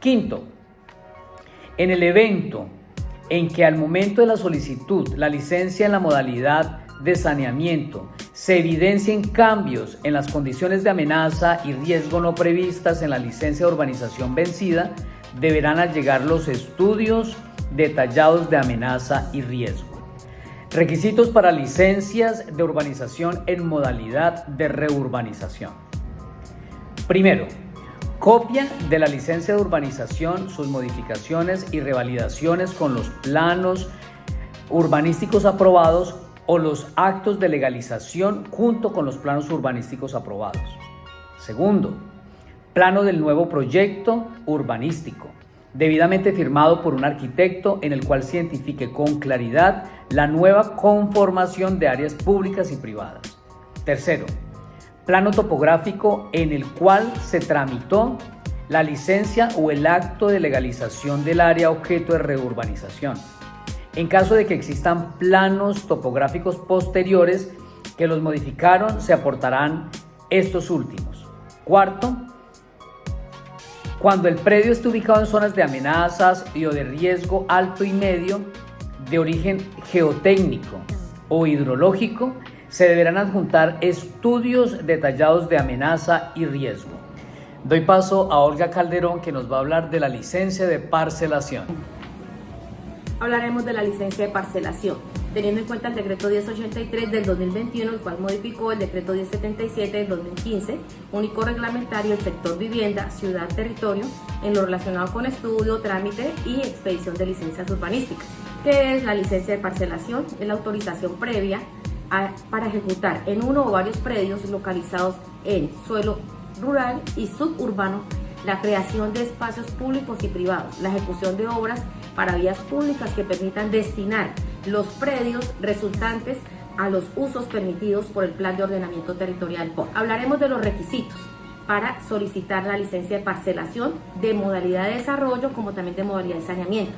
Quinto, en el evento en que al momento de la solicitud, la licencia en la modalidad de saneamiento, se evidencien cambios en las condiciones de amenaza y riesgo no previstas en la licencia de urbanización vencida, deberán allegar los estudios detallados de amenaza y riesgo. Requisitos para licencias de urbanización en modalidad de reurbanización. Primero, copia de la licencia de urbanización, sus modificaciones y revalidaciones con los planos urbanísticos aprobados o los actos de legalización junto con los planos urbanísticos aprobados. Segundo, plano del nuevo proyecto urbanístico, debidamente firmado por un arquitecto en el cual se identifique con claridad la nueva conformación de áreas públicas y privadas. Tercero, plano topográfico en el cual se tramitó la licencia o el acto de legalización del área objeto de reurbanización. En caso de que existan planos topográficos posteriores que los modificaron, se aportarán estos últimos. Cuarto, cuando el predio esté ubicado en zonas de amenazas y o de riesgo alto y medio de origen geotécnico o hidrológico, se deberán adjuntar estudios detallados de amenaza y riesgo. Doy paso a Olga Calderón, que nos va a hablar de la licencia de parcelación. Hablaremos de la licencia de parcelación, teniendo en cuenta el decreto 1083 del 2021, el cual modificó el decreto 1077 del 2015, único reglamentario del sector vivienda, ciudad, territorio, en lo relacionado con estudio, trámite y expedición de licencias urbanísticas. ¿Qué es la licencia de parcelación? Es la autorización previa para ejecutar en uno o varios predios localizados en suelo rural y suburbano la creación de espacios públicos y privados, la ejecución de obras para vías públicas que permitan destinar los predios resultantes a los usos permitidos por el Plan de Ordenamiento Territorial. Hablaremos de los requisitos para solicitar la licencia de parcelación de modalidad de desarrollo como también de modalidad de saneamiento.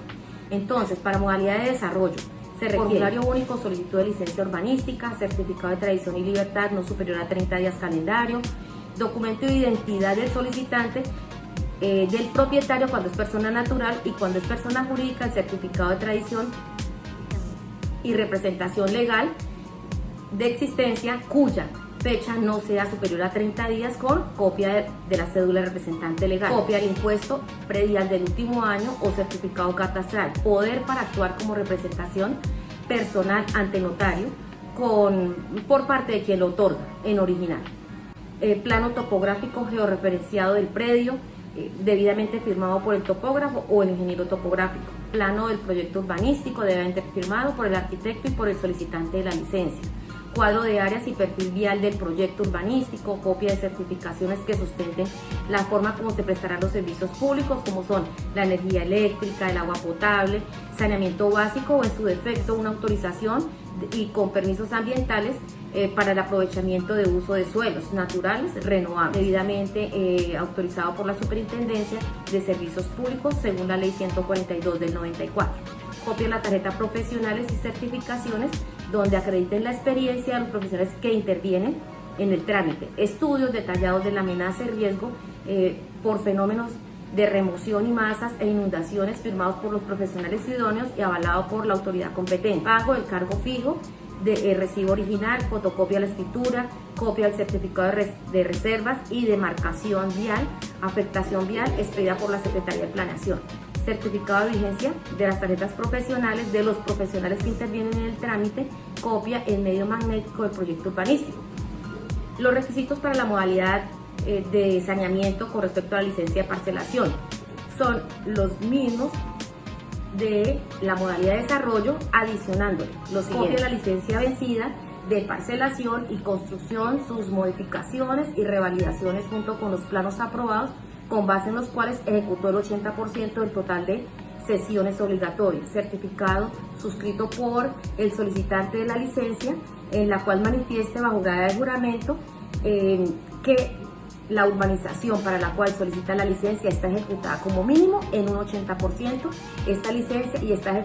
Entonces, para modalidad de desarrollo se requiere formulario único, solicitud de licencia urbanística, certificado de tradición y libertad no superior a 30 días calendario, documento de identidad del solicitante, del propietario cuando es persona natural y cuando es persona jurídica, el certificado de tradición y representación legal de existencia cuya fecha no sea superior a 30 días con copia de la cédula de representante legal, copia del impuesto predial del último año o certificado catastral, poder para actuar como representación personal ante notario por parte de quien lo otorga en original. Plano topográfico georreferenciado del predio, debidamente firmado por el topógrafo o el ingeniero topográfico. Plano del proyecto urbanístico debidamente firmado por el arquitecto y por el solicitante de la licencia. Cuadro de áreas y perfil vial del proyecto urbanístico, copia de certificaciones que sustenten la forma como se prestarán los servicios públicos, como son la energía eléctrica, el agua potable, saneamiento básico o en su defecto una autorización y con permisos ambientales para el aprovechamiento de uso de suelos naturales renovables, debidamente autorizado por la Superintendencia de Servicios Públicos según la Ley 142 del 94. Copia de la tarjeta profesionales y certificaciones donde acrediten la experiencia de los profesionales que intervienen en el trámite. Estudios detallados de la amenaza y riesgo por fenómenos de remoción y masas e inundaciones firmados por los profesionales idóneos y avalado por la autoridad competente. Pago del cargo fijo, de recibo original, fotocopia de la escritura, copia del certificado de reservas y demarcación vial, afectación vial expedida por la Secretaría de Planeación. Certificado de vigencia de las tarjetas profesionales de los profesionales que intervienen en el trámite, copia en medio magnético del proyecto urbanístico. Los requisitos para la modalidad de saneamiento con respecto a la licencia de parcelación son los mismos de la modalidad de desarrollo, adicionándole los siguientes: copia de la licencia vencida de parcelación y construcción, sus modificaciones y revalidaciones junto con los planos aprobados, con base en los cuales ejecutó el 80% del total de sesiones obligatorias. Certificado suscrito por el solicitante de la licencia, en la cual manifieste bajo grado de juramento que la urbanización para la cual solicita la licencia está ejecutada como mínimo en un 80% esta licencia y está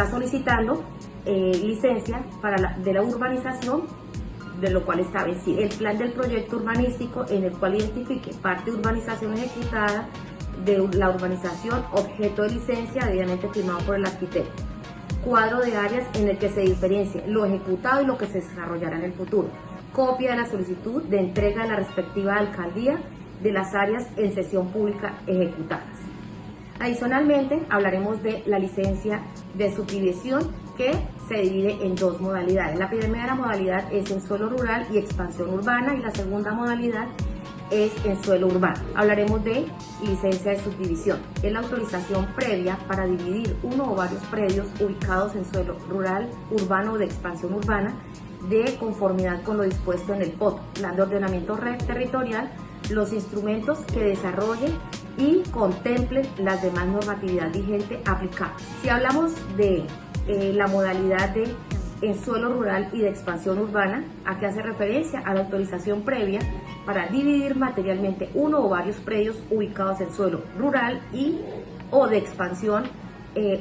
solicitando licencia de la urbanización de lo cual está vencido. El plan del proyecto urbanístico en el cual identifique parte de urbanización ejecutada, de la urbanización objeto de licencia debidamente firmado por el arquitecto. Cuadro de áreas en el que se diferencia lo ejecutado y lo que se desarrollará en el futuro. Copia de la solicitud de entrega de la respectiva alcaldía de las áreas en sesión pública ejecutadas. Adicionalmente, hablaremos de la licencia de subdivisión, que se divide en dos modalidades. La primera modalidad es en suelo rural y expansión urbana, y la segunda modalidad es en suelo urbano. Hablaremos de licencia de subdivisión. Es la autorización previa para dividir uno o varios predios ubicados en suelo rural, urbano o de expansión urbana, de conformidad con lo dispuesto en el POT, Plan de Ordenamiento Territorial, los instrumentos que desarrollen y contemplen las demás normatividad vigente aplicable. Si hablamos de la modalidad de en suelo rural y de expansión urbana, ¿a qué hace referencia? A la autorización previa para dividir materialmente uno o varios predios ubicados en suelo rural y o de expansión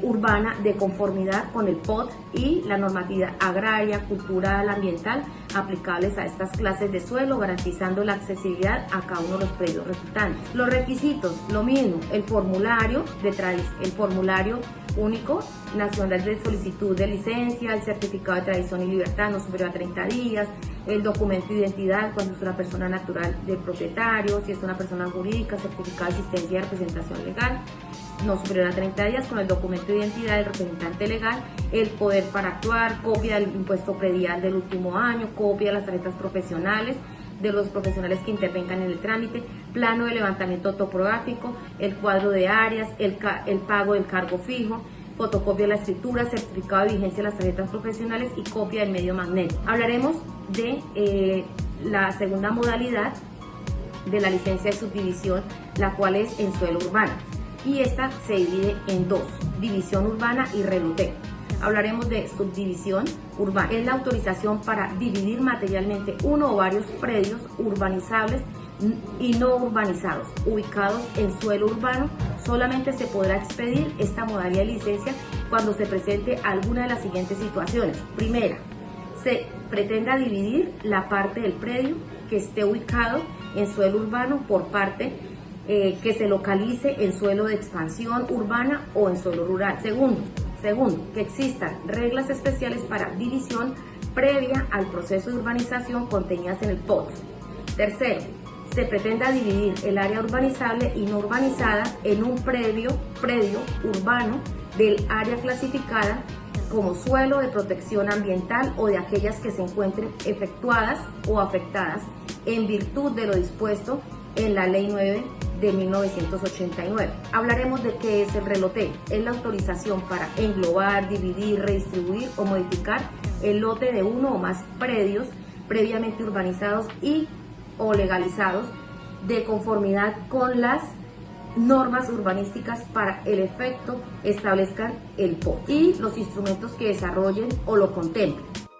urbana de conformidad con el POT y la normatividad agraria, cultural, ambiental aplicables a estas clases de suelo, garantizando la accesibilidad a cada uno de los predios resultantes. Los requisitos, lo mismo, el formulario único nacional de solicitud de licencia, el certificado de tradición y libertad no superior a 30 días, el documento de identidad cuando es una persona natural del propietario, si es una persona jurídica, certificado de existencia y representación legal no superior a 30 días con el documento de identidad del representante legal, el poder para actuar, copia del impuesto predial del último año, copia de las tarjetas profesionales de los profesionales que intervengan en el trámite, plano de levantamiento topográfico, el cuadro de áreas, el pago del cargo fijo, fotocopia de la escritura, certificado de vigencia de las tarjetas profesionales y copia del medio magnético. Hablaremos de la segunda modalidad de la licencia de subdivisión, la cual es en suelo urbano, y esta se divide en dos: división urbana y reloteo. Hablaremos de subdivisión urbana. Es la autorización para dividir materialmente uno o varios predios urbanizables y no urbanizados ubicados en suelo urbano. Solamente se podrá expedir esta modalidad de licencia cuando se presente alguna de las siguientes situaciones. Primera, se pretenda dividir la parte del predio que esté ubicado en suelo urbano por parte que se localice en suelo de expansión urbana o en suelo rural. Segundo, que existan reglas especiales para división previa al proceso de urbanización contenidas en el POT. Tercero, se pretenda dividir el área urbanizable y no urbanizada en un predio urbano del área clasificada como suelo de protección ambiental o de aquellas que se encuentren efectuadas o afectadas en virtud de lo dispuesto en la Ley 9 de 1989. Hablaremos de qué es el reloteo. Es la autorización para englobar, dividir, redistribuir o modificar el lote de uno o más predios previamente urbanizados y o legalizados de conformidad con las normas urbanísticas para el efecto establezcan el POT y los instrumentos que desarrollen o lo contemplen.